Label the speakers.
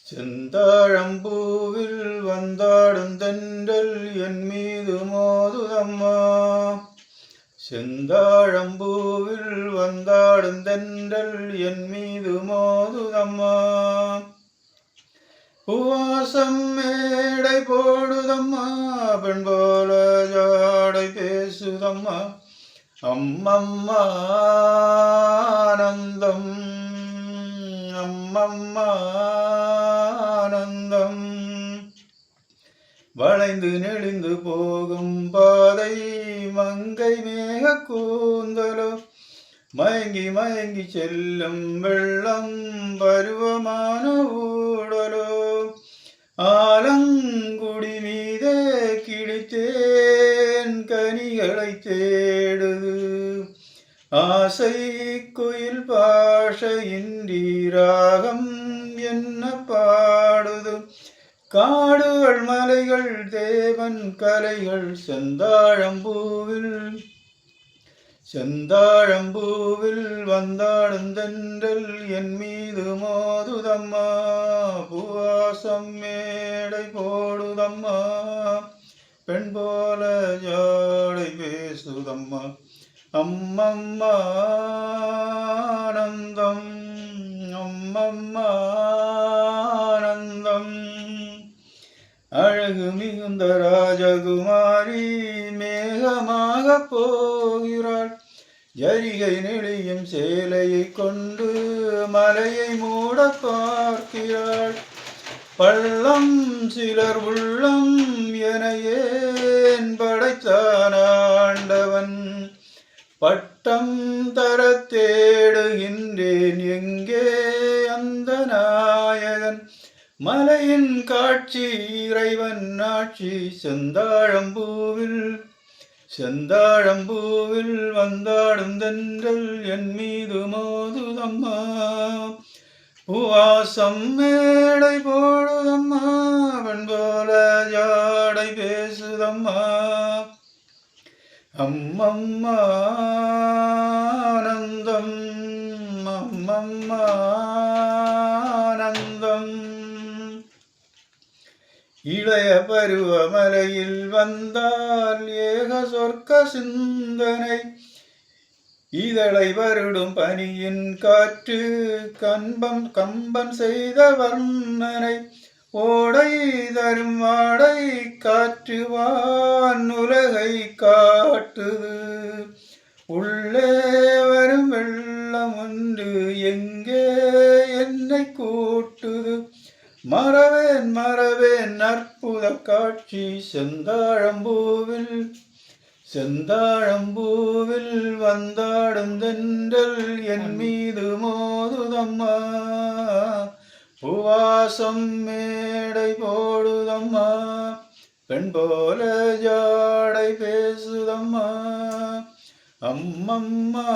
Speaker 1: செந்தாழம்பூவில் வந்தாடும் தென்றல் என் மீது மோதுதம்மா. செந்தாழம்பூவில் வந்தாடும் தென்றல் என் மீது மோதுதம்மா. பூவாசம் மேடை போடுதம்மா, பெண் போல ஜாடை பேசுதம்மா. அம்மம்மா ஆனந்தம், அம்மம்மா ஆனந்தம். வளைந்து நெளிந்து போகும் பாதை மங்கை மேக கூந்தலோ, மயங்கி மயங்கி செல்லும் வெள்ளம் பருவமான ஊடலோ. ஆலங்குடி மீதே கிழித்தேன் கனிகளை தேடுது, ஆசை குயில் பாஷையின்றி ராகம் என்ன பாடுது. காடுகள் மலைகள் தேவன் கலைகள் செந்தாழம்பூவில் வந்தாடும் தென்றல் என் மீது மோதுதம்மா. பூவாசம் மேடை போடுதம்மா, பெண் போல ஜாடை பேசுதம்மா. அம்மம்மா ஆனந்தம், அம்மம்மா ஆனந்தம். அழகு மிகுந்த ராஜகுமாரி மேகமாக போகிறாள், ஜரிகை நெளியும் சேலையை கொண்டு மலையை மூட பார்க்கிறாள். பள்ளம் சிலர் உள்ளம் என ஏன் படைத்தான் ஆண்டவன், பட்டம் தர தேடுகின்றேன் எங்கே அந்த நாயகன். மலையின் காட்சி இறைவன் ஆட்சி செந்தாழம்பூவில் வந்தாடும் தென்றல் என் மீது மோதுதம்மா. பூவாசம் மேடை போடுதம்மா, பெண் போல ஜாடை பேசுதம்மா. அம்மம்மா ஆனந்தம், அம்மம்மா ஆனந்தம். இளைய பருவமலையில் வந்தால் ஏக சொர்க்க சிந்தனை, இதழை வருடும் பனியின் காற்று கம்பன் செய்த வர்ணனை. ஓடை தரும் வாடை காற்று வான் உலகை காட்டுது, உள்ளே வரும் வெள்ளம் ஒன்று எங்கே என்னை கூட்டுது. மறவேன் மறவேன் அற்புத காட்சி செந்தாழம்பூவில் வந்தாடும் தென்றல் என் மீது மோதுதம்மா. பூவாசம் மேடை போடுதம்மா, பெண் போல ஜாடை பேசுதம்மா. அம்மம்மா